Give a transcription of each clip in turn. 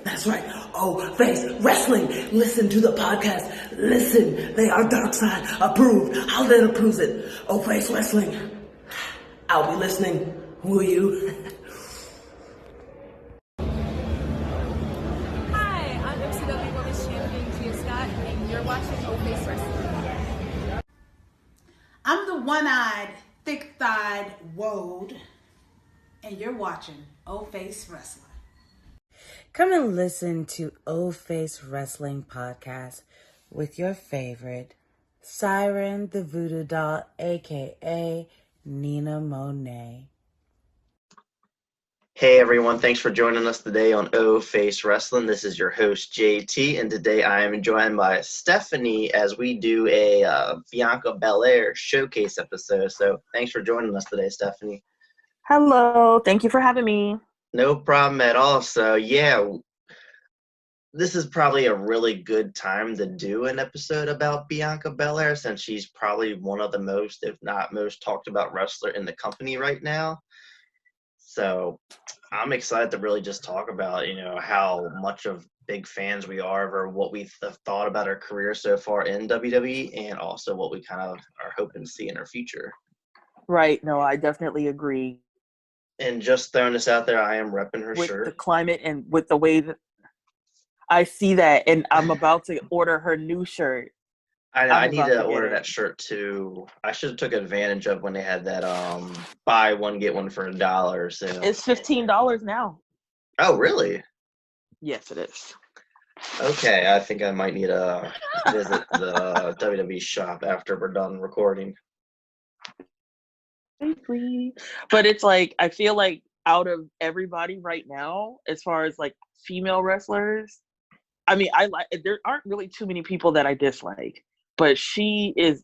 That's right. Oh, Face Wrestling. Listen to the podcast. Listen. They are Dark Side approved. Holiday approves it. Oh, Face Wrestling. I'll be listening. Will you? Hi, I'm WCW Women's Champion Gia Scott, and you're watching Oh Face Wrestling. I'm the one-eyed, thick-thighed Woad, and you're watching Oh Face Wrestling. Come and listen to O Face Wrestling Podcast with your favorite Siren the Voodoo Doll, aka Nina Monet. Hey everyone, thanks for joining us today on O Face Wrestling. This is your host JT, and today I am joined by Stephanie as we do a Bianca Belair showcase episode. So thanks for joining us today, Stephanie. Hello, thank you for having me. No problem at all. So yeah, this is probably a really good time to do an episode about Bianca Belair since she's probably one of the most, if not most, talked about wrestler in the company right now. So I'm excited to really just talk about, how much of big fans we are of her, what we thought about her career so far in WWE, and also what we kind of are hoping to see in her future. Right, no, I definitely agree. And just throwing this out there, I am repping her with shirt. The climate and with the way that I see that, and I'm about to order her new shirt. I need to order that shirt too. I should have took advantage of when they had that buy one get one for $1 sale. It's $15 now. Oh, really? Yes, it is. Okay, I think I might need to visit the WWE shop after we're done recording. But it's like, I feel like out of everybody right now, as far as like female wrestlers, I mean, there aren't really too many people that I dislike, but she is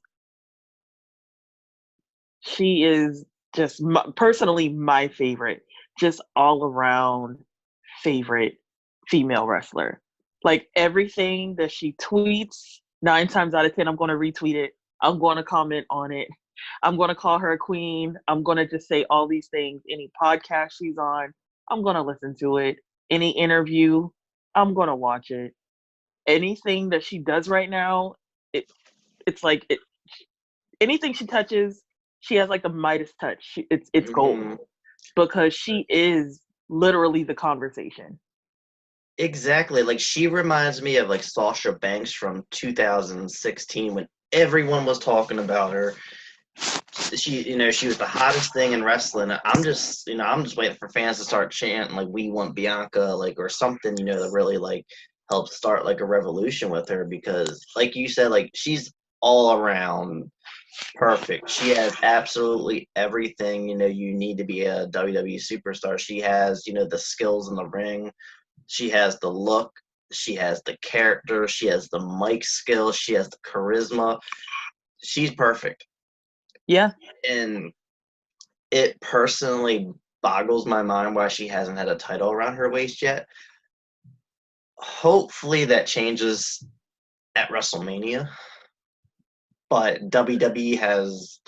just personally my favorite, just all around favorite female wrestler. Like everything that she tweets, 9 times out of 10, I'm going to retweet it. I'm going to comment on it. I'm going to call her a queen. I'm going to just say all these things. Any podcast she's on, I'm going to listen to it. Any interview, I'm going to watch it. Anything that she does right now, it's like anything she touches, she has like the Midas touch. It's gold because she is literally the conversation. Exactly. Like she reminds me of like Sasha Banks from 2016 when everyone was talking about her. She was the hottest thing in wrestling. I'm just waiting for fans to start chanting like "We want Bianca," like or something, to really like help start like a revolution with her because, like you said, like she's all around perfect. She has absolutely everything you need to be a WWE superstar. She has the skills in the ring. She has the look. She has the character. She has the mic skills. She has the charisma. She's perfect. Yeah. And it personally boggles my mind why she hasn't had a title around her waist yet. Hopefully that changes at WrestleMania. But WWE has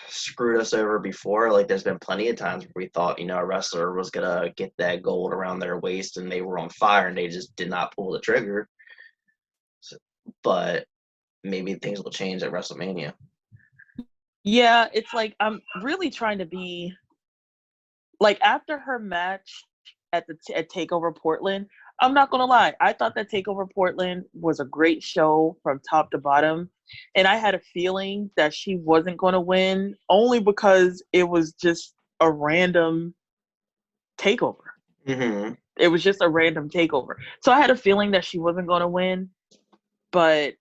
screwed us over before. Like there's been plenty of times where we thought, a wrestler was going to get that gold around their waist and they were on fire and they just did not pull the trigger. But maybe things will change at WrestleMania. Yeah, it's like I'm really trying to be like after her match at TakeOver Portland. I'm not gonna lie, I thought that TakeOver Portland was a great show from top to bottom, and I had a feeling that she wasn't gonna win only because it was just a random takeover. Mm-hmm. It was just a random takeover, so I had a feeling that she wasn't gonna win, but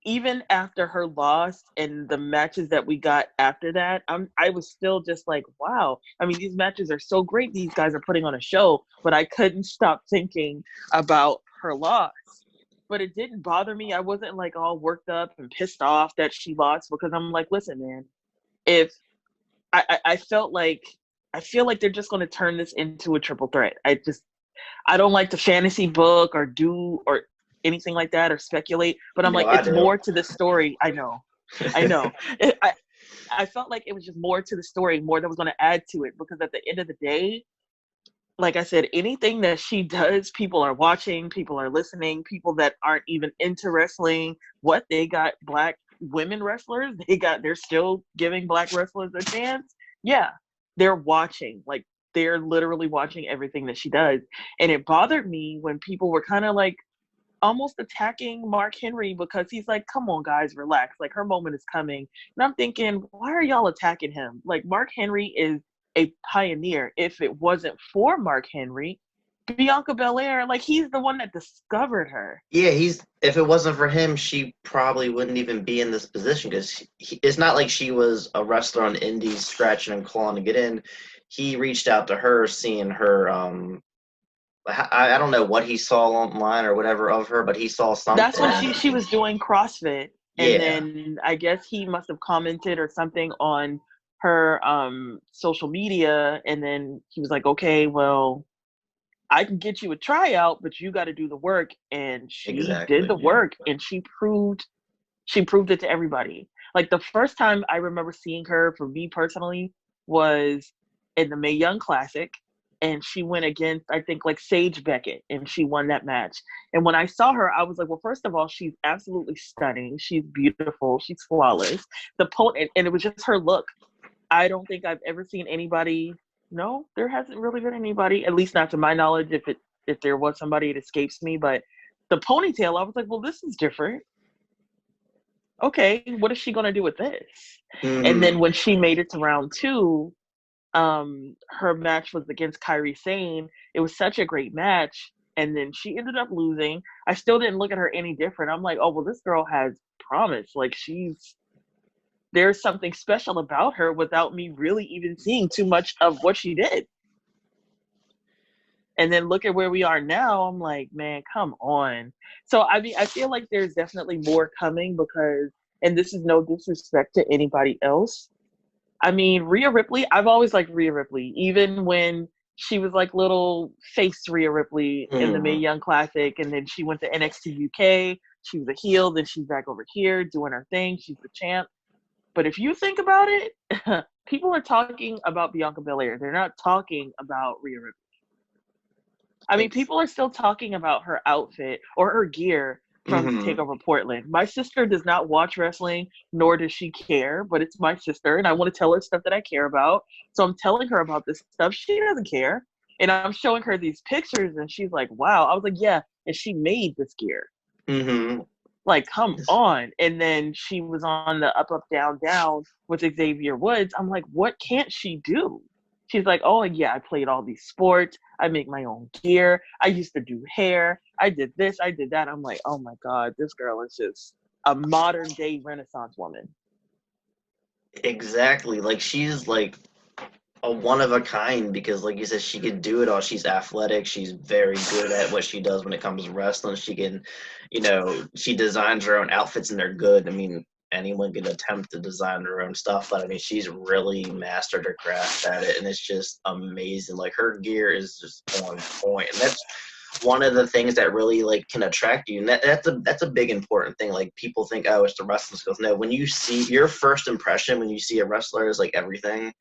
even after her loss and the matches that we got after that, I was still just like, wow. I mean, these matches are so great. These guys are putting on a show, but I couldn't stop thinking about her loss. But it didn't bother me. I wasn't like all worked up and pissed off that she lost because I'm like, listen, man, if I feel like they're just going to turn this into a triple threat. I don't like to fantasy book or anything like that or speculate, but I'm it's more to the story. I know. I felt like it was just more to the story, more that was going to add to it because at the end of the day, like I said, anything that she does, people are watching, people are listening, people that aren't even into wrestling. What, they got black women wrestlers? They're still giving black wrestlers a chance? Yeah, they're watching. Like, they're literally watching everything that she does. And it bothered me when people were kind of like almost attacking Mark Henry, because he's like, come on, guys, relax. Like, her moment is coming. And I'm thinking, why are y'all attacking him? Like, Mark Henry is a pioneer. If it wasn't for Mark Henry, Bianca Belair, like, he's the one that discovered her. Yeah, if it wasn't for him, she probably wouldn't even be in this position, because it's not like she was a wrestler on indies scratching and clawing to get in. He reached out to her, seeing her. I don't know what he saw online or whatever of her, but he saw something. That's when she was doing CrossFit, and Yeah. then I guess he must have commented or something on her social media, and then he was like, okay, well, I can get you a tryout, but you got to do the work. And she Exactly, did the work, and she proved it to everybody. Like, the first time I remember seeing her, for me personally, was in the Mae Young Classic, and she went against, I think, like, Sage Beckett, and she won that match. And when I saw her, I was like, well, first of all, she's absolutely stunning. She's beautiful. She's flawless. And it was just her look. I don't think I've ever seen anybody. No, there hasn't really been anybody, at least not to my knowledge. If there was somebody, it escapes me. But the ponytail, I was like, well, this is different. Okay, what is she gonna do with this? Mm-hmm. And then when she made it to round 2, her match was against Kairi Sane. It was such a great match, and then she ended up losing. I still didn't look at her any different. I'm like, oh well, this girl has promise. Like, there's something special about her without me really even seeing too much of what she did. And then look at where we are now. I'm like, man, come on. So, I mean, I feel like there's definitely more coming, because, and this is no disrespect to anybody else, I mean, Rhea Ripley, I've always liked Rhea Ripley, even when she was like little face Rhea Ripley in the Mae Young Classic, and then she went to NXT UK, she was a heel, then she's back over here doing her thing, she's the champ. But if you think about it, people are talking about Bianca Belair. They're not talking about Rhea Ripley. I mean, people are still talking about her outfit or her gear from TakeOver Portland. My sister does not watch wrestling, nor does she care, but it's my sister, and I want to tell her stuff that I care about. So I'm telling her about this stuff. She doesn't care. And I'm showing her these pictures, and she's like, wow. I was like, yeah, and she made this gear. Mm-hmm. Like, come on. And then she was on the Up, Up, Down, Down with Xavier Woods. I'm like, what can't she do? She's like, oh, yeah, I played all these sports. I make my own gear. I used to do hair. I did this. I did that. I'm like, oh, my God, this girl is just a modern day Renaissance woman. Exactly. Like, she's like a one of a kind, because, like you said, she can do it all. She's athletic. She's very good at what she does when it comes to wrestling. She can, she designs her own outfits, and they're good. I mean, anyone can attempt to design their own stuff, but I mean, she's really mastered her craft at it, and it's just amazing. Like, her gear is just on point, and that's one of the things that really like can attract you. And that's a big important thing. Like, people think, oh, it's the wrestling skills. No, when you see your first impression, when you see a wrestler, is like everything.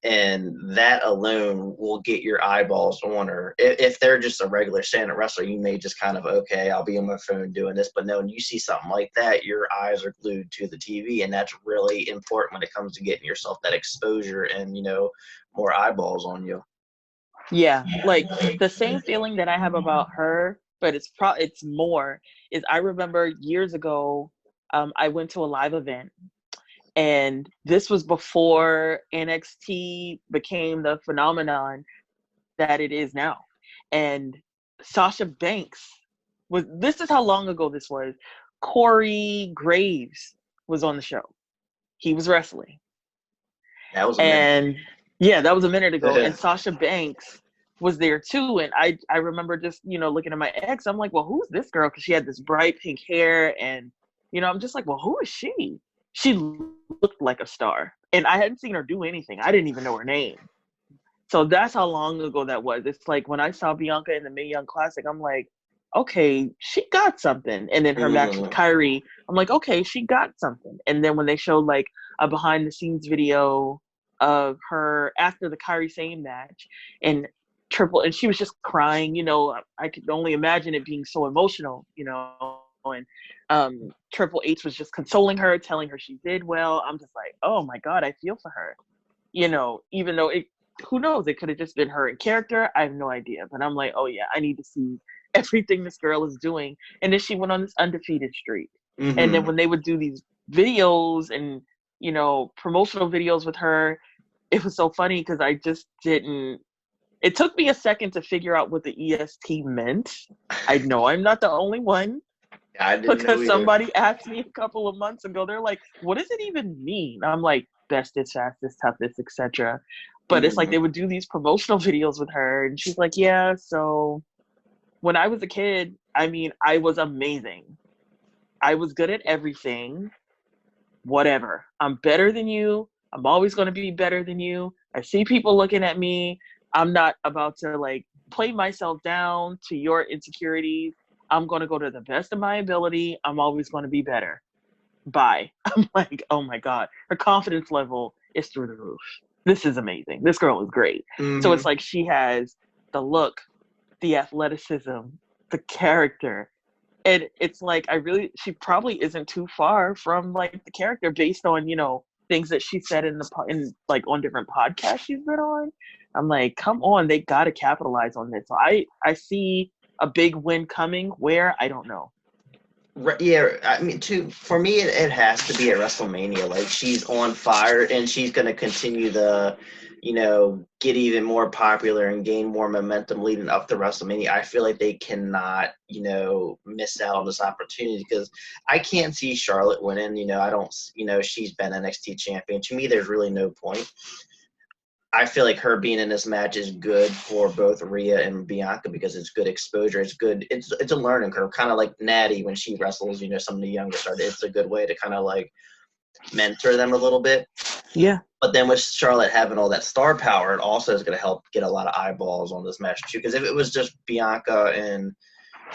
And that alone will get your eyeballs on her. If they're just a regular standard wrestler, you may just kind of, okay, I'll be on my phone doing this. But no, when you see something like that, your eyes are glued to the TV. And that's really important when it comes to getting yourself that exposure and, more eyeballs on you. Yeah, like the same feeling that I have about her, but it's more, is I remember years ago, I went to a live event. And this was before NXT became the phenomenon that it is now. And Sasha Banks this is how long ago this was. Corey Graves was on the show. He was wrestling. That was a minute. Yeah, that was a minute ago. And Sasha Banks was there too. And I remember just, looking at my ex, I'm like, well, who's this girl? Because she had this bright pink hair. And, I'm just like, well, who is she? She looked like a star, and I hadn't seen her do anything. I didn't even know her name. So that's how long ago that was. It's like when I saw Bianca in the Mae Young Classic, I'm like, okay, she got something. And then her match with Kairi, I'm like, okay, she got something. And then when they showed like a behind the scenes video of her after the Kairi Sane match, and Triple, and she was just crying, you know. I could only imagine it being so emotional, you know. And Triple H was just consoling her, telling her she did well. I'm just like, oh my God, I feel for her. You know, even though who knows, it could have just been her in character. I have no idea. But I'm like, oh yeah, I need to see everything this girl is doing. And then she went on this undefeated streak. Mm-hmm. And then when they would do these videos and, you know, promotional videos with her, it was so funny because I just didn't. It took me a second to figure out what the EST meant. I know I'm not the only one. I didn't know Because either. somebody asked me a couple of months ago, they're like, what does it even mean? I'm like, bestest, fastest, toughest, etc. But it's like they would do these promotional videos with her, and she's like, yeah, so when I was a kid, I mean, I was amazing. I was good at everything. Whatever. I'm better than you. I'm always going to be better than you. I see people looking at me. I'm not about to like play myself down to your insecurities. I'm going to go to the best of my ability. I'm always going to be better. Bye. I'm like, oh my God. Her confidence level is through the roof. This is amazing. This girl is great. Mm-hmm. So it's like she has the look, the athleticism, the character. And it's like, she probably isn't too far from like the character based on, you know, things that she said in like on different podcasts she's been on. I'm like, come on, they got to capitalize on this. So I see a big win coming. Where? I don't know. Yeah, I mean, for me, it has to be at WrestleMania. Like, she's on fire, and she's going to continue to, you know, get even more popular and gain more momentum leading up to WrestleMania. I feel like they cannot, you know, miss out on this opportunity because I can't see Charlotte winning. You know, I don't, you know, she's been NXT champion. To me, there's really no point. I feel like her being in this match is good for both Rhea and Bianca because it's good exposure. It's good. It's a learning curve, kind of like Natty when she wrestles. You know, some of the younger stars. It's a good way to kind of like mentor them a little bit. Yeah. But then with Charlotte having all that star power, it also is going to help get a lot of eyeballs on this match too. Because if it was just Bianca and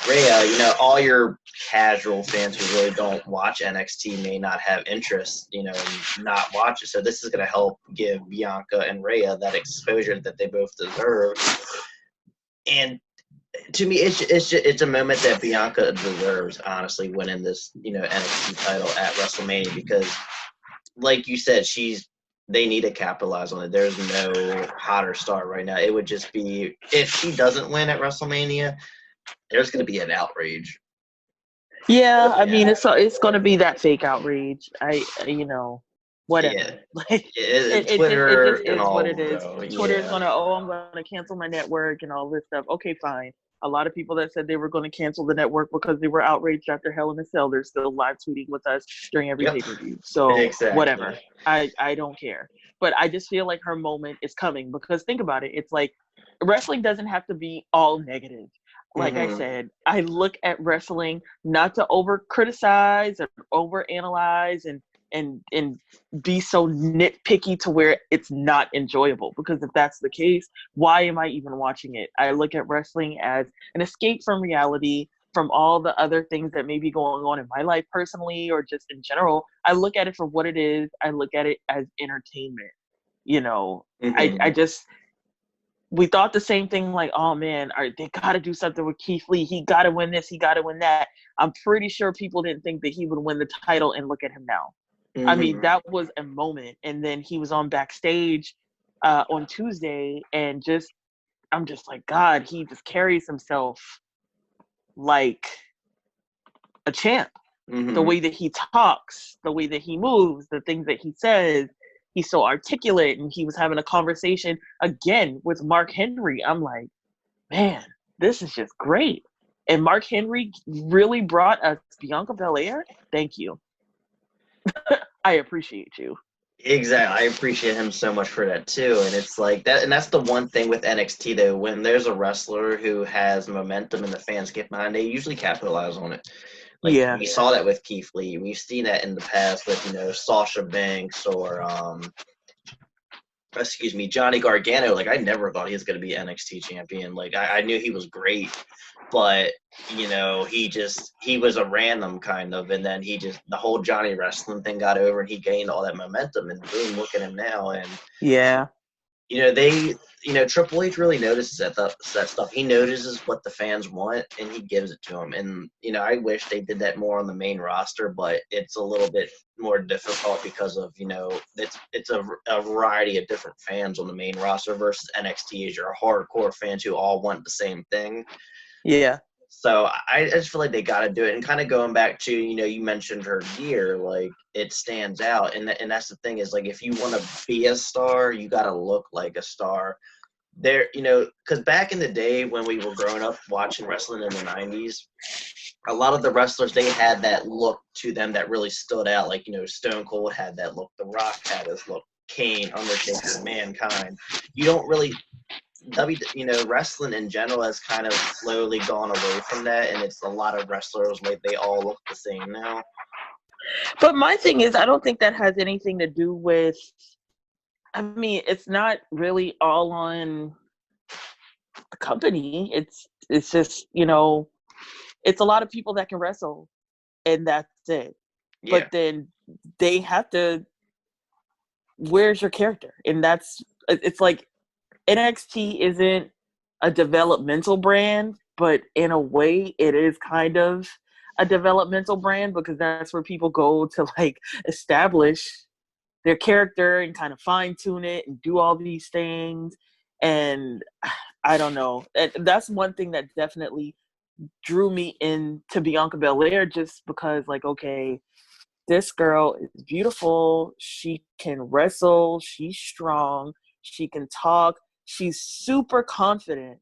Rhea, you know, all your casual fans who really don't watch NXT may not have interest, you know, and not watch it. So this is going to help give Bianca and Rhea that exposure that they both deserve. And to me, it's a moment that Bianca deserves, honestly, winning this, you know, NXT title at WrestleMania because, like you said, they need to capitalize on it. There's no hotter star right now. It would just be if she doesn't win at WrestleMania, there's going to be an outrage. Yeah, I mean, it's going to be that fake outrage. You know, whatever. Yeah. Like, Twitter it just and is all. what it is. Though. Twitter is Yeah. going to, I'm going to cancel my network and all this stuff. Okay, fine. A lot of people that said they were going to cancel the network because they were outraged after Hell in a Cell, they're still live tweeting with us during every pay-per-view. So Exactly. whatever. I don't care. But I just feel like her moment is coming because think about it. It's like wrestling doesn't have to be all negative. Like I said, I look at wrestling not to over criticize or over analyze and be so nitpicky to where it's not enjoyable. Because if that's the case, why am I even watching it? I look at wrestling as an escape from reality, from all the other things that may be going on in my life personally or just in general. I look at it for what it is. I look at it as entertainment. You know, I just. We thought the same thing, like, oh man, they got to do something with Keith Lee. He got to win this. He got to win that. I'm pretty sure people didn't think that he would win the title, and look at him now. I mean, that was a moment. And then he was on backstage on Tuesday, and I'm just like, God, he just carries himself like a champ. The way that he talks, the way that he moves, the things that he says. He's so articulate, and he was having a conversation again with Mark Henry. I'm like, man, this is just great. And Mark Henry really brought us Bianca Belair. Thank you. I appreciate you. Exactly. I appreciate him so much for that too. And it's like that, and that's the one thing with NXT though, when there's a wrestler who has momentum and the fans get behind, they usually capitalize on it. Like we saw that with Keith Lee. We've seen that in the past with, you know, Sasha Banks or Johnny Gargano. Like I never thought he was going to be NXT champion. Like I knew he was great, but you know, he was a random kind of, and then the whole Johnny wrestling thing got over and he gained all that momentum and boom, look at him now. And Triple H really notices that stuff. He notices what the fans want, and he gives it to them. And I wish they did that more on the main roster, but it's a little bit more difficult because of it's a variety of different fans on the main roster versus NXT is your hardcore fans who all want the same thing. Yeah. So I just feel like they got to do it. And kind of going back to, you mentioned her gear, like it stands out. And that's the thing is, like, if you want to be a star, you got to look like a star. There, because back in the day when we were growing up watching wrestling in the 90s, a lot of the wrestlers, they had that look to them that really stood out. Like, Stone Cold had that look. The Rock had his look. Kane, Undertaker, Mankind. You don't really wrestling in general has kind of slowly gone away from that, and it's a lot of wrestlers, like, they all look the same now. But my thing is, I don't think that has anything to do with, I mean, it's not really all on the company. It's just, it's a lot of people that can wrestle, and that's it. Yeah. But then they have to, where's your character? And it's like, NXT isn't a developmental brand, but in a way it is kind of a developmental brand because that's where people go to like establish their character and kind of fine tune it and do all these things. And I don't know. That's one thing that definitely drew me into Bianca Belair, just because, like, okay, this girl is beautiful. She can wrestle. She's strong. She can talk. She's super confident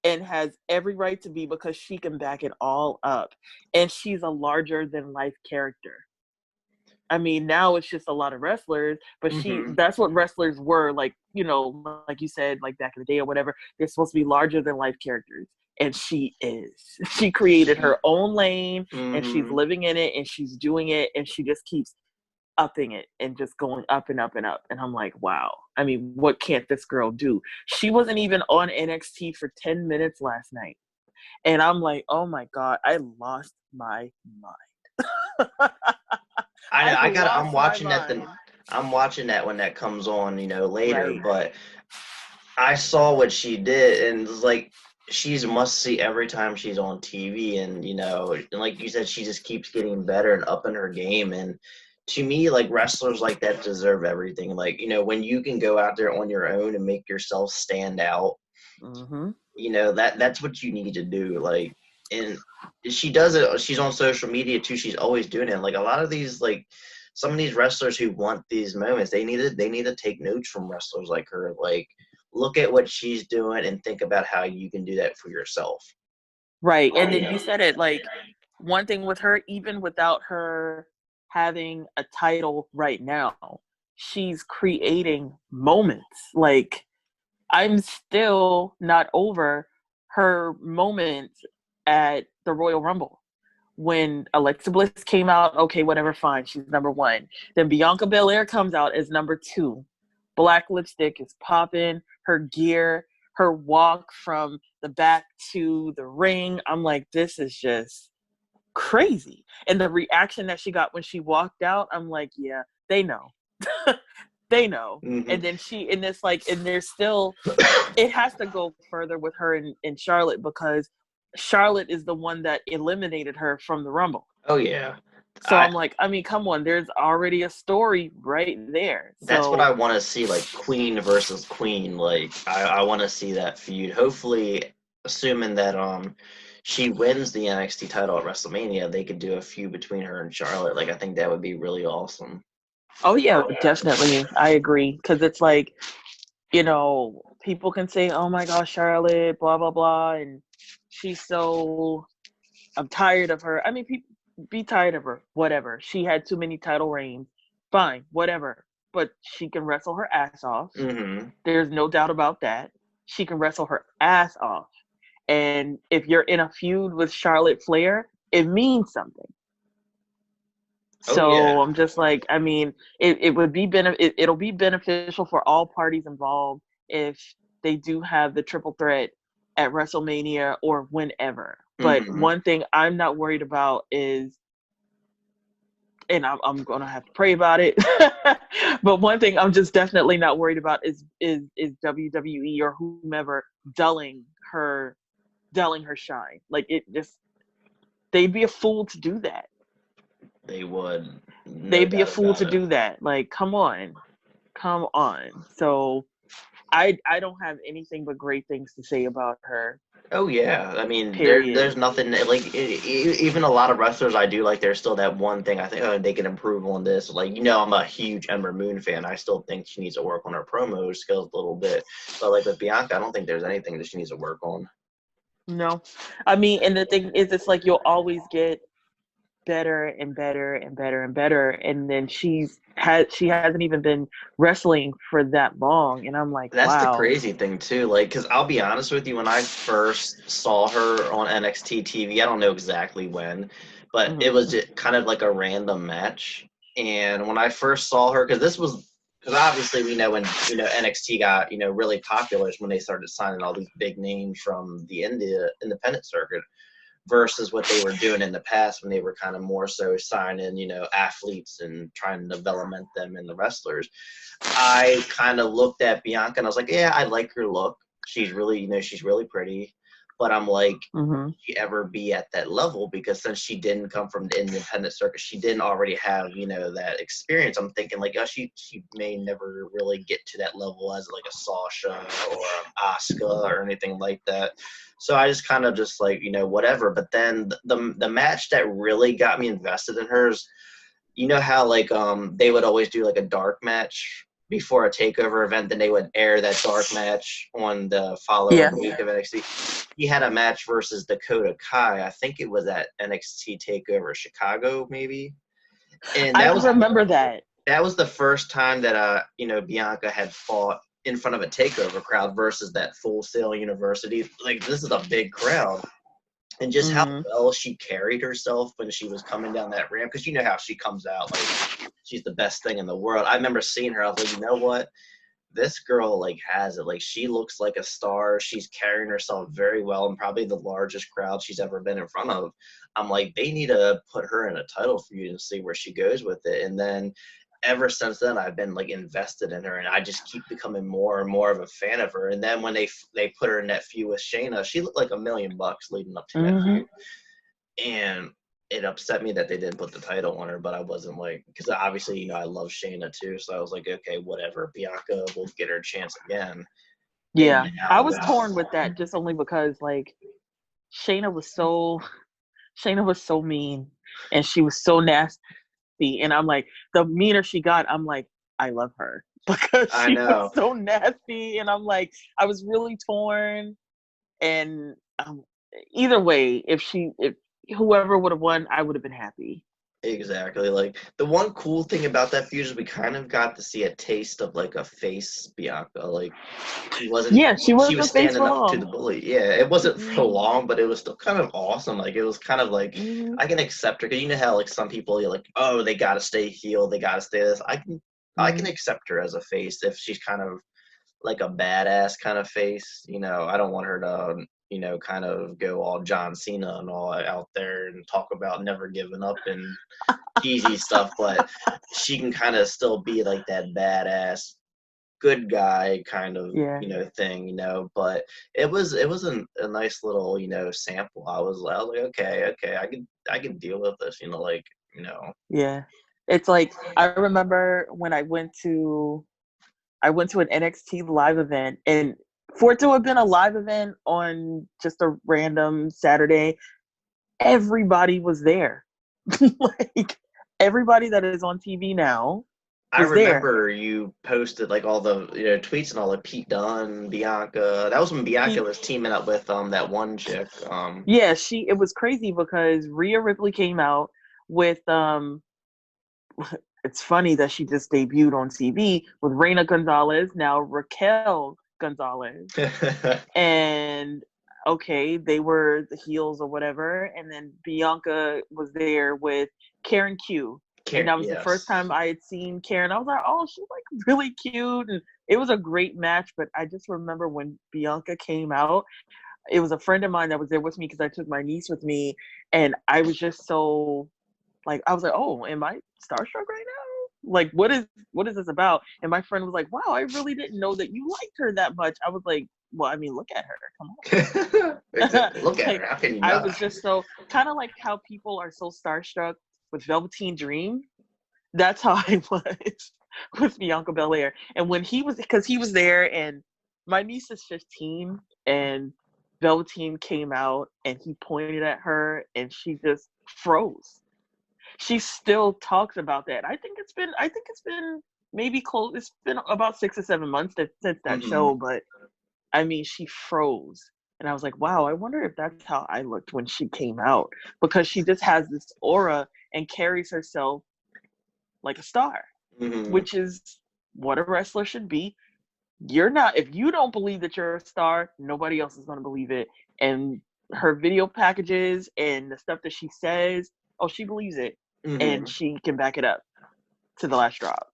and has every right to be, because she can back it all up. And she's a larger than life character. I mean, now it's just a lot of wrestlers, but that's what wrestlers were, like, like you said, like back in the day or whatever, they're supposed to be larger than life characters. And she is. She created her own lane, and she's living in it, and she's doing it, and she just keeps upping it and just going up and up and up. And I'm like, wow. I mean, what can't this girl do? She wasn't even on NXT for 10 minutes last night. And I'm like, oh my God, I lost my mind. I'm watching that when that comes on, later. Right. But I saw what she did, and it's like, she's a must see every time she's on TV. And and like you said, she just keeps getting better and upping her game. And to me, like, wrestlers like that deserve everything. Like, when you can go out there on your own and make yourself stand out, that's what you need to do. Like, and she does it. She's on social media too. She's always doing it. Like, a lot of these, like, some of these wrestlers who want these moments, they need to take notes from wrestlers like her. Like, look at what she's doing and think about how you can do that for yourself. Right. And then you said it, like, one thing with her, even without her having a title right now, she's creating moments. Like, I'm still not over her moment at the Royal Rumble when Alexa Bliss came out. Okay, whatever, fine, she's number one. Then Bianca Belair comes out as number two. Black lipstick is popping. Her gear, her walk from the back to the ring. I'm like, this is just crazy. And the reaction that she got when she walked out, I'm like, yeah, they know. They know. And then there's still, it has to go further with her and Charlotte, because Charlotte is the one that eliminated her from the Rumble. Oh, yeah. So I'm like, I mean, come on, there's already a story right there. That's what I want to see, like, Queen versus Queen. Like, I want to see that feud. Hopefully, assuming that she wins the NXT title at WrestleMania, they could do a feud between her and Charlotte. Like, I think that would be really awesome. Oh, yeah, definitely. I agree. Because it's like, people can say, oh my gosh, Charlotte, blah, blah, blah. And she's I'm tired of her. I mean, people be tired of her. Whatever. She had too many title reigns. Fine, whatever. But she can wrestle her ass off. There's no doubt about that. She can wrestle her ass off. And if you're in a feud with Charlotte Flair, it means something. So yeah. I'm just like, I mean, it would be it'll be beneficial for all parties involved if they do have the triple threat at WrestleMania or whenever. But one thing I'm not worried about is and I'm gonna have to pray about it. But one thing I'm just definitely not worried about is WWE or whomever dulling her shine. Like, it just, they'd be a fool to do that. They would. No They'd be a doubt fool about to it. do that. Like, come on. So I don't have anything but great things to say about her. Oh yeah, I mean, there's Period. nothing like even a lot of wrestlers I do like. There's still that one thing I think, oh, they can improve on this. Like, I'm a huge Ember Moon fan. I still think she needs to work on her promo skills a little bit. But like with Bianca, I don't think there's anything that she needs to work on. No, I mean, and the thing is, it's like you'll always get better and better and better and better, and then she hasn't even been wrestling for that long, and I'm like, That's the wow. crazy thing too. Like, because I'll be honest with you, when I first saw her on NXT TV, I don't know exactly when, but it was just kind of like a random match. And when I first saw her, because obviously we know when NXT got really popular is when they started signing all these big names from the independent circuit versus what they were doing in the past when they were kind of more so signing, athletes and trying to development them into wrestlers. I kind of looked at Bianca and I was like, yeah, I like her look. She's really, she's really pretty. But I'm like, Mm-hmm. will she ever be at that level? Because since she didn't come from the independent circuit, she didn't already have, that experience. I'm thinking like, oh, she may never really get to that level as like a Sasha or Asuka or anything like that. So I just kind of just like, whatever. But then the match that really got me invested in her is, how like they would always do like a dark match before a takeover event, then they would air that dark match on the following week of NXT. He had a match versus Dakota Kai. I think it was at NXT Takeover Chicago, maybe. And I remember that. that was the first time that Bianca had fought in front of a takeover crowd versus that Full Sail University. Like, this is a big crowd. And just how well she carried herself when she was coming down that ramp, because you know how she comes out like she's the best thing in the world. I remember seeing her. I was like, you know what? This girl like has it. Like, she looks like a star. She's carrying herself very well, and probably the largest crowd she's ever been in front of. I'm like, they need to put her in a title feud and see where she goes with it. And then ever since then, I've been like invested in her, and I just keep becoming more and more of a fan of her. And then when they put her in that feud with Shayna, she looked like $1 million leading up to that feud. And it upset me that they didn't put the title on her, but I wasn't like, because obviously, I love Shayna too. So I was like, okay, whatever. Bianca will get her chance again. Yeah, And I now, was torn with that just only because like Shayna was so mean, and she was so nasty, and I'm like, the meaner she got, I'm like, I love her because I she know. was so nasty, and I'm like, I was really torn, and either way, if whoever would have won, I would have been happy. Exactly. Like, the one cool thing about that feud is we kind of got to see a taste of like a face Bianca. Like, she wasn't. Yeah, she She wasn't was a face standing for up to long. the bully. Yeah, it wasn't for long, but it was still kind of awesome. Like, it was kind of like, I can accept her, because you know how like some people, you're like, oh, they got to stay healed, they got to stay this. I can accept her as a face if she's kind of like a badass kind of face. I don't want her to kind of go all John Cena and all out there and talk about never giving up and cheesy stuff, but she can kind of still be like that badass good guy kind of thing, but it was a nice little sample. I was like, okay, I can deal with this, Yeah, it's like, I remember when I went to an NXT live event, and for it to have been a live event on just a random Saturday, everybody was there. Like, everybody that is on TV now I was there. remember you posted like all the tweets and all the Pete Dunne, Bianca. That was when Bianca was teaming up with that one chick. Yeah, it was crazy because Rhea Ripley came out with it's funny that she just debuted on TV with Reina Gonzalez, now Raquel Gonzalez. And okay, they were the heels or whatever, and then Bianca was there with Karen Q. And that was the first time I had seen Karen. I was like, oh, she's like really cute. And it was a great match, but I just remember when Bianca came out, it was a friend of mine that was there with me because I took my niece with me, and I was just so Like, I was like, oh, am I starstruck right now? Like, what is this about? And my friend was like, wow, I really didn't know that you liked her that much. I was like, well, I mean, look at her. Come on. Exactly. Look at Like, her. How can you I not? was just so kind of like how people are so starstruck with Velveteen Dream. That's how I was with Bianca Belair. And when because he was there, and my niece is 15, and Velveteen came out and he pointed at her and she just froze. She still talks about that. I think it's been maybe close. It's been about 6 or 7 months since that Mhm. show, but I mean, she froze. And I was like, wow, I wonder if that's how I looked when she came out, because she just has this aura and carries herself like a star, Mhm. which is what a wrestler should be. You're not, if you don't believe that you're a star, nobody else is going to believe it. And her video packages and the stuff that she says, oh, she believes it, and Mhm. she can back it up to the last drop.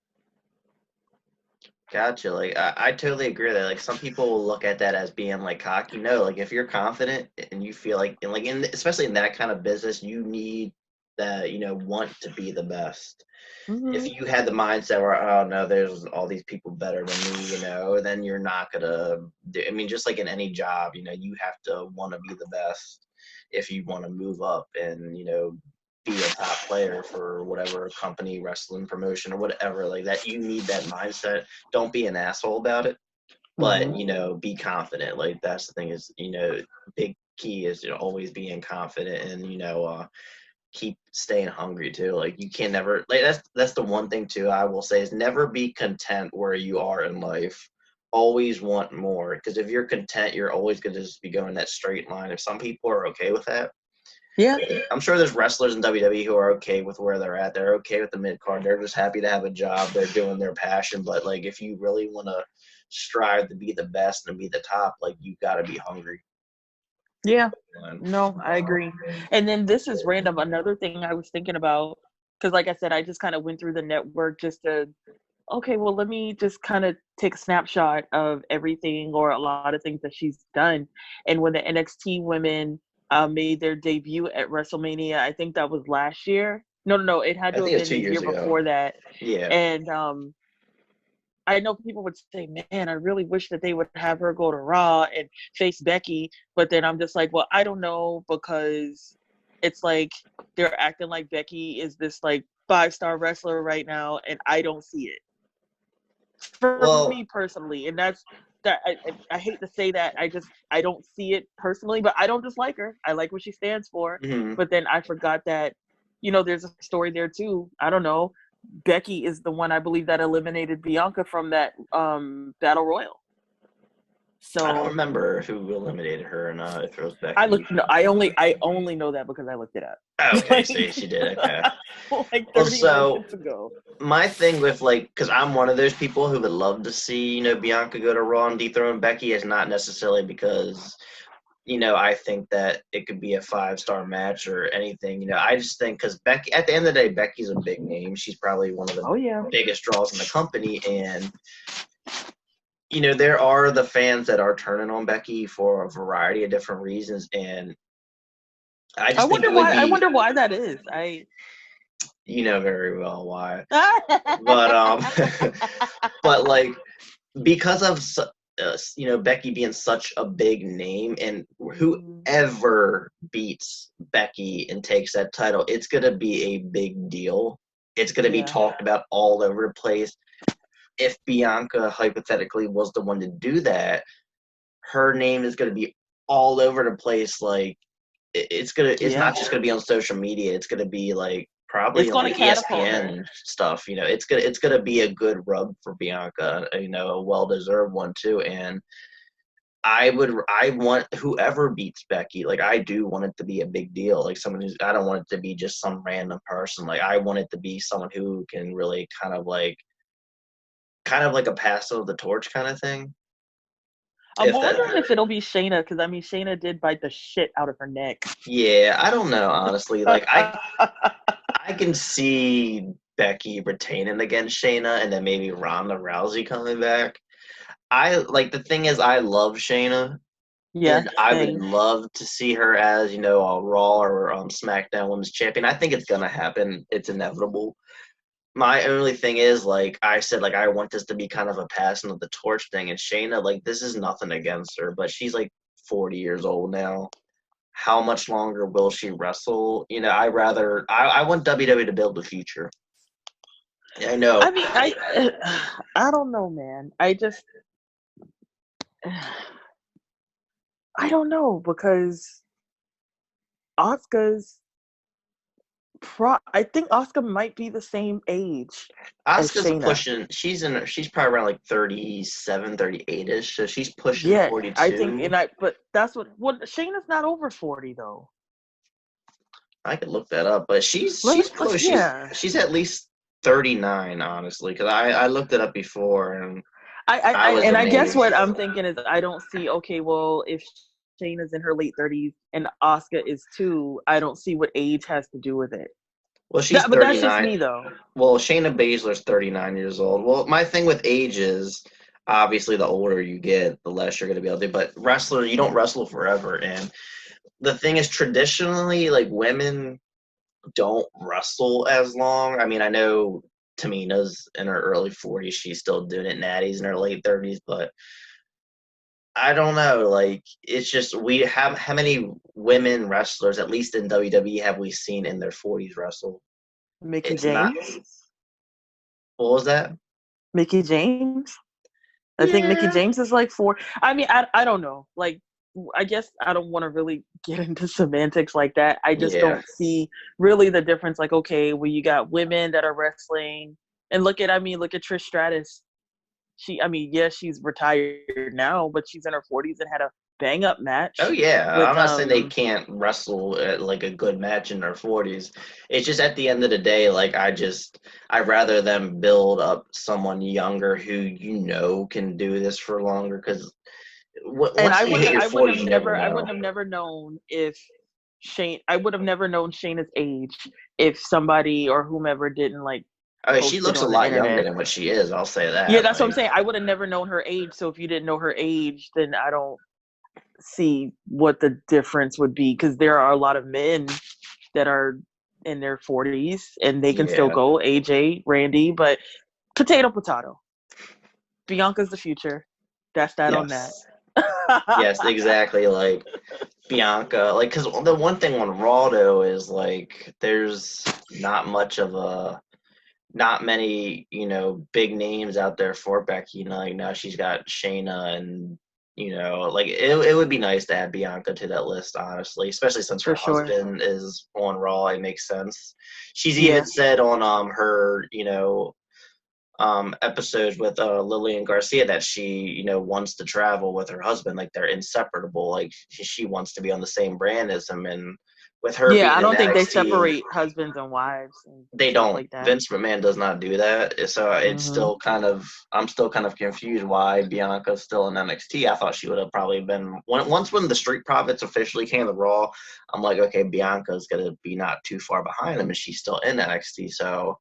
Gotcha. Like I totally agree with that. Like some people will look at that as being like cocky. No, like if you're confident and you feel like, and like in especially in that kind of business, you need that, want to be the best. If Mm-hmm. you had the mindset where, oh no, there's all these people better than me, then you're not gonna do, I mean, just like in any job, you have to want to be the best if you want to move up and, be a top player for whatever company, wrestling promotion or whatever like that. You need that mindset. Don't be an asshole about it, but Mm-hmm. be confident. Like that's the thing is, big key is, always being confident and, keep staying hungry too. Like you can never, like that's the one thing too I will say is never be content where you are in life. Always want more, because if you're content, you're always going to just be going that straight line. If some people are okay with that, Yeah. I'm sure there's wrestlers in WWE who are okay with where they're at. They're okay with the mid card. They're just happy to have a job. They're doing their passion. But like, if you really want to strive to be the best and be the top, like you got to be hungry. Yeah. No, I agree. And then this is random. Another thing I was thinking about, because like I said, I just kind of went through the network just to, okay, well, let me just kind of take a snapshot of everything or a lot of things that she's done. And when the NXT women made their debut at WrestleMania, I think that was last year. No, it had I to think have it's been the 2 years year ago. before that. Yeah. And I know people would say, man, I really wish that they would have her go to Raw and face Becky. But then I'm just like, well, I don't know, because it's like they're acting like Becky is this like 5-star wrestler right now, and I don't see it for Well, me personally. And that's that. I hate to say that. I don't see it personally, but I don't dislike her. I like what she stands for. mhm. But then I forgot that, there's a story there too. I don't know. Becky is the one, I believe, that eliminated Bianca from that battle royal. I don't So remember who eliminated her and if it was I Becky. looked. No, I only know that because I looked it up. Okay, like, so she did. Okay. like Well, 30 so minutes ago. my thing with like, because I'm one of those people who would love to see Bianca go to Raw and dethrone Becky, is not necessarily because I think that it could be a 5-star match or anything. I just think because Becky, at the end of the day, Becky's a big name. She's probably one of the Oh yeah. biggest draws in the company, and there are the fans that are turning on Becky for a variety of different reasons, and I I just think wonder it would why. I be, wonder why that is. very well why, but but like because of Becky being such a big name, and Mhm. whoever beats Becky and takes that title, it's gonna be a big deal. It's gonna be Yeah. talked about all over the place. If Bianca hypothetically was the one to do that, her name is gonna be all over the place. Like it's Yeah. not just gonna be on social media. It's gonna be like probably It's on going to like catapult her. ESPN stuff. It's gonna be a good rub for Bianca. A well deserved one too. And I want whoever beats Becky. Like I do want it to be a big deal. Like someone who's, I don't want it to be just some random person. Like I want it to be someone who can really kind of like a pass of the torch kind of thing. I'm If that, wondering if it'll be Shayna, because I mean Shayna did bite the shit out of her neck. yeah, I don't know honestly. Like I can see Becky retaining against Shayna, and then maybe Ronda Rousey coming back. I like, the thing is, I love Shayna, Yeah, And I would same. love to see her as, a Raw or SmackDown Women's Champion. I think it's gonna happen. It's inevitable. My only thing is, like I said, like I want this to be kind of a passing of the torch thing. And Shayna, like this is nothing against her, but she's like 40 years old now. How much longer will she wrestle? I want WWE to build the future. I know. I mean, I don't know, man. I don't know because Asuka's I think Asuka might be the same age as Asuka's Shayna. pushing. She's probably around like 37, 38ish. So she's pushing Yeah, I think, 42. but that's what Shayna's not over 40 though. I could look that up, but she's Let's close. yeah. She's at least 39, honestly, because I looked it up before and I was I guess amazed. what I'm thinking is I don't see, okay, well, if Shayna's in her late 30s and Asuka is too, I don't see what age has to do with it. Well, she's But that's just 39. me though. Well, Shayna Baszler's 39 years old. Well, my thing with age is obviously the older you get, the less you're going to be able to do. But wrestler, you don't wrestle forever. And the thing is, traditionally, like women don't wrestle as long. I mean, I know Tamina's in her early 40s. She's still doing it. Natty's in her late 30s. But I don't know. Like, it's just we have how many women wrestlers, at least in WWE, have we seen in their 40s wrestle? Mickey It's not. James? What was that? Mickey James? I think Mickey Yeah. James is like 4. I mean, I don't know. Like, I guess I don't want to really get into semantics like that. I just Yeah. don't see really the difference. Like, okay, well, you got women that are wrestling, and look at Trish Stratus. She's retired now, but she's in her 40s and had a bang up match Oh yeah, with I'm not saying they can't wrestle at like a good match in their 40s. It's just at the end of the day, like I'd rather them build up someone younger who can do this for longer. Because and once you hit your 40s, you never I know. wouldn't have never known if I would have never known Shayna's age if somebody or whomever didn't like Oh, she post it looks a on the lot younger internet. than what she is. I'll say Yeah, that. that's what I'm Like, saying. I would have never known her age. So if you didn't know her age, then I don't see what the difference would be because there are a lot of men that are in their 40s and they can still yeah, go. AJ, Randy, but potato. Bianca's the future. That's that on that. yes, yes, exactly. Like Bianca, like because the one thing on Raw though is like there's not many, big names out there for Becky. Like now she's got Shayna and like it would be nice to add Bianca to that list, honestly, especially since her For sure. husband is on Raw. It makes sense. She's even Yeah. said on her, episodes with Lillian Garcia that she, wants to travel with her husband, like they're inseparable. Like she wants to be on the same brand as him, and with her Yeah, being I in don't think they NXT, separate husbands and wives and they stuff don't. like that. Vince McMahon does not do that. So it's Hmm. still I'm still kind of confused why Bianca's still in NXT. I thought she would have probably been when the Street Profits officially came to Raw. I'm like, okay, Bianca's gonna be not too far behind him, and she's still in NXT. So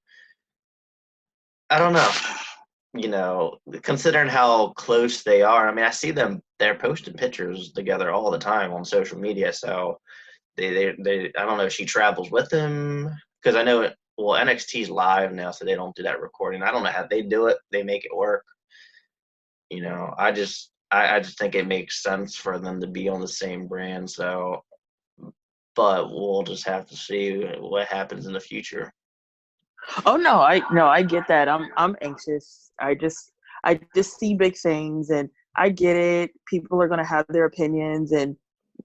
I don't know. Considering how close they are, I mean, I see they're posting pictures together all the time on social media. So I don't know if she travels with him because I know NXT's live now, so they don't do that recording. I don't know how they do it. They make it work. I just think it makes sense for them to be on the same brand. So, but we'll just have to see what happens in the future. Oh no, I get that. I'm anxious. I just see big things and I get it. People are gonna have their opinions and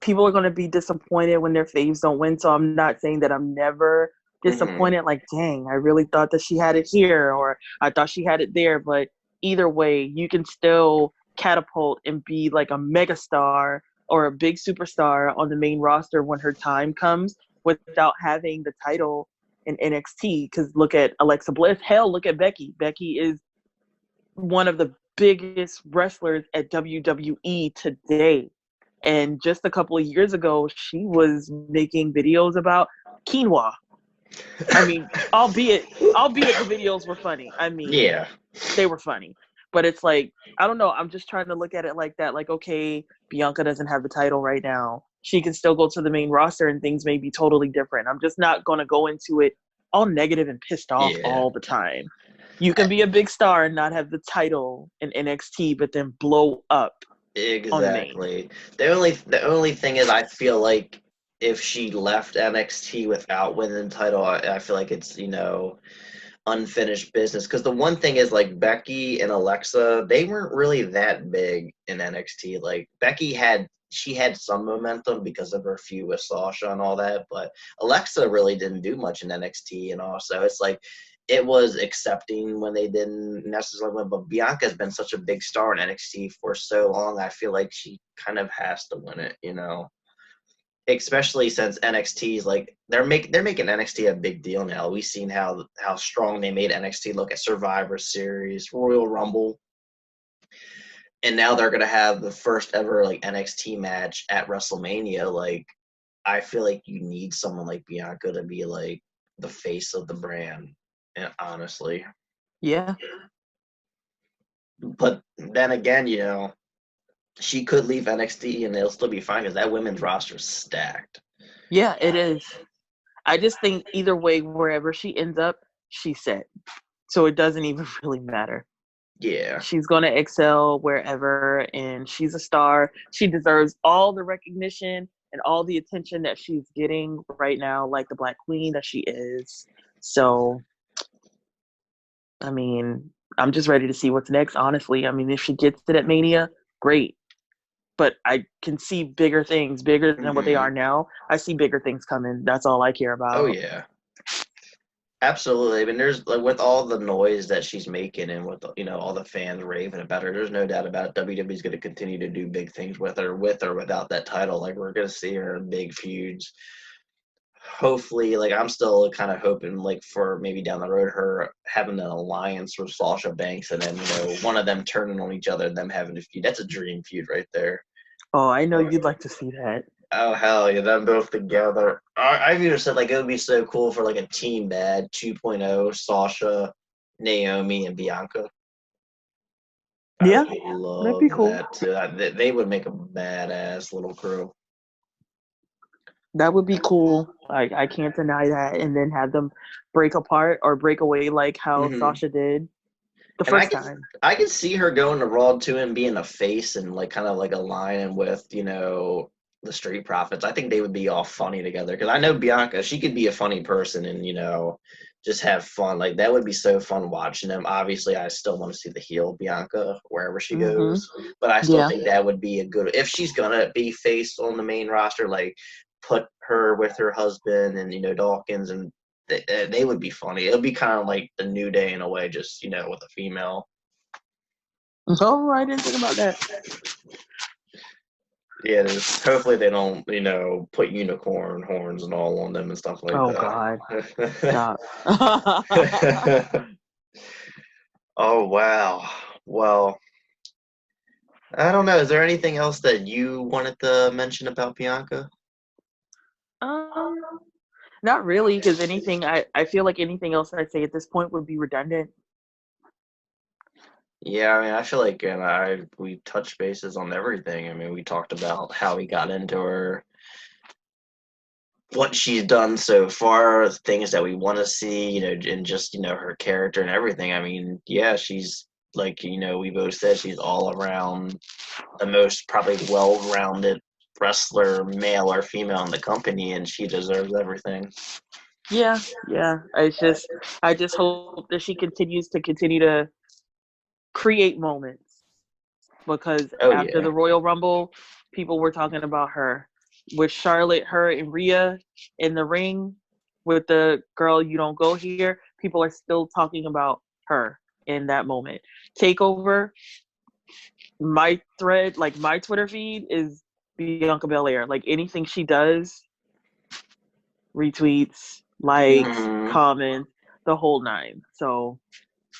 people are gonna be disappointed when their faves don't win. So I'm not saying that I'm never Hmm. disappointed, like, dang, I really thought that she had it here or I thought she had it there. But either way, you can still catapult and be like a megastar or a big superstar on the main roster when her time comes without having the title in NXT. Because look at Alexa Bliss. Hell, look at Becky. Becky is one of the biggest wrestlers at WWE today. And just a couple of years ago, she was making videos about quinoa. I mean, albeit the videos were funny. I mean, Yeah. they were funny. But it's like, I don't know. I'm just trying to look at it like that. Like, okay, Bianca doesn't have the title right now. She can still go to the main roster and things may be totally different. I'm just not going to go into it all negative and pissed off Yeah. all the time. You can be a big star and not have the title in NXT, but then blow up on the main. Exactly. The only thing is, I feel like if she left NXT without winning the title, I feel like it's, unfinished business. Because the one thing is, like, Becky and Alexa, they weren't really that big in NXT. Like, she had some momentum because of her feud with Sasha and all that, but Alexa really didn't do much in NXT, and also it's like it was accepting when they didn't necessarily win. But Bianca's been such a big star in NXT for so long, I feel like she kind of has to win it. Especially since NXT is like they're making NXT a big deal now. We've seen how strong they made NXT look at Survivor Series, Royal Rumble, and now they're gonna have the first ever like NXT match at WrestleMania. Like, I feel like you need someone like Bianca to be like the face of the brand, and honestly. Yeah. But then again, she could leave NXT and it'll still be fine because that women's roster is stacked. Yeah, it is. I just think either way, wherever she ends up, she's set. So it doesn't even really matter. Yeah. She's going to excel wherever, and she's a star. She deserves all the recognition and all the attention that she's getting right now, like the Black Queen that she is. So, I mean, I'm just ready to see what's next, honestly. I mean, if she gets to that Mania, great. But I can see bigger things, bigger than what they are now. I see bigger things coming. That's all I care about. Oh, yeah. Absolutely. I mean, there's like with all the noise that she's making and with all the fans raving about her, there's no doubt about it. WWE's going to continue to do big things with her or without that title. Like, we're going to see her in big feuds. Hopefully, like, I'm still kind of hoping, like, for maybe down the road, her having an alliance with Sasha Banks and then, one of them turning on each other and them having a feud. That's a dream feud right there. Oh, I know you'd like to see that. Oh, hell yeah, them both together. I've even said, like, it would be so cool for, like, a Team Bad 2.0, Sasha, Naomi, and Bianca. Yeah, I would love that'd be cool. that, too. They would make a badass little crew. That would be cool. I can't deny that. And then have them break apart or break away like how Sasha did the first time. I could see her going to Raw, too, and being a face and, like, kind of, like, aligning with, the Street Profits. I think they would be all funny together because I know Bianca, she could be a funny person and just have fun. Like, that would be so fun watching them. Obviously, I still want to see the heel Bianca wherever she goes, but I still think that would be a good, if she's gonna be faced on the main roster, like, put her with her husband and Dawkins, and they would be funny. It would be kind of like the New Day in a way, just with a female. Oh, I didn't think about that. Yeah, hopefully they don't, put unicorn horns and all on them and stuff like Oh, that. God. Stop. Oh, wow. Well, I don't know. Is there anything else that you wanted to mention about Bianca? Not really, because I feel like anything else that I say at this point would be redundant. Yeah, I mean, I feel like we touched bases on everything. I mean, we talked about how we got into her, what she's done so far, things that we want to see, and just, her character and everything. I mean, yeah, she's like, we both said she's all around the most probably well-rounded wrestler, male or female in the company, and she deserves everything. Yeah. I just hope that she continues to create moments, because after the Royal Rumble, people were talking about her. With Charlotte, her and Rhea in the ring with the girl, you don't go here, people are still talking about her in that moment. Takeover, my thread, like my Twitter feed, is Bianca Belair. Like, anything she does, retweets, likes, comments, the whole nine. So,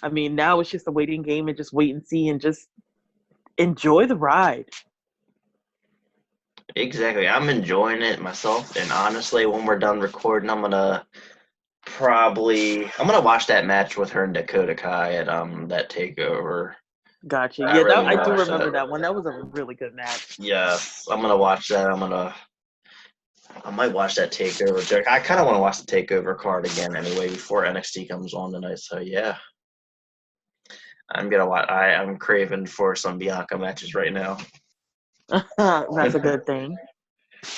I mean, now it's just a waiting game and just wait and see and just enjoy the ride. Exactly. I'm enjoying it myself, and honestly, when we're done recording, I'm gonna watch that match with her and Dakota Kai at that takeover. Gotcha. I Yeah, really I do watched remember that. that one. That was a really good match. Yes, I'm gonna watch that. I might watch that takeover. I kind of want to watch the takeover card again anyway before NXT comes on tonight. So yeah, I'm gonna watch. I'm craving for some Bianca matches right now. That's a good thing.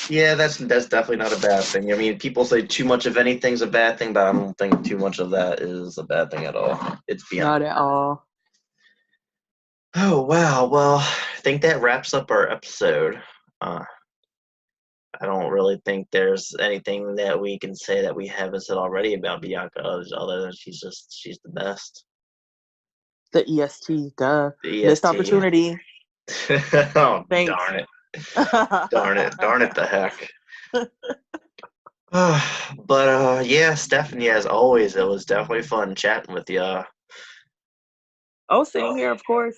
Yeah, that's definitely not a bad thing. I mean, people say too much of anything's a bad thing, but I don't think too much of that is a bad thing at all. It's Not Bianca. at all. Oh wow. Well, I think that wraps up our episode. Uh, I don't really think there's anything that we can say that we haven't said already about Bianca, other than she's the best. The EST, duh. The Missed EST. opportunity. Oh, Thanks. darn it, the heck. But yeah, Stephanie, as always, it was definitely fun chatting with you. Oh, same here, of course.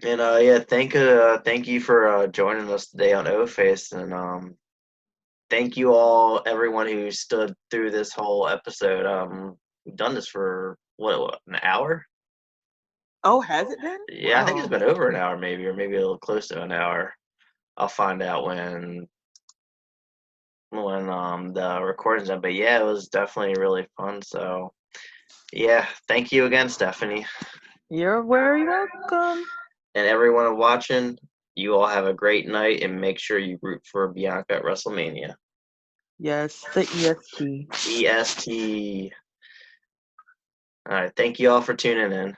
And yeah, thank you for joining us today on O Face, and thank you all, everyone who stood through this whole episode. We've done this for what, an hour? Oh, has it been? Yeah, I think it's Wow. been over an hour, maybe, or maybe a little close to an hour. I'll find out when the recording's done. But yeah, it was definitely really fun. So yeah, thank you again, Stephanie, You're very welcome. and everyone watching. You all have a great night, and make sure you root for Bianca at WrestleMania. Yes, the EST. EST. All right, thank you all for tuning in.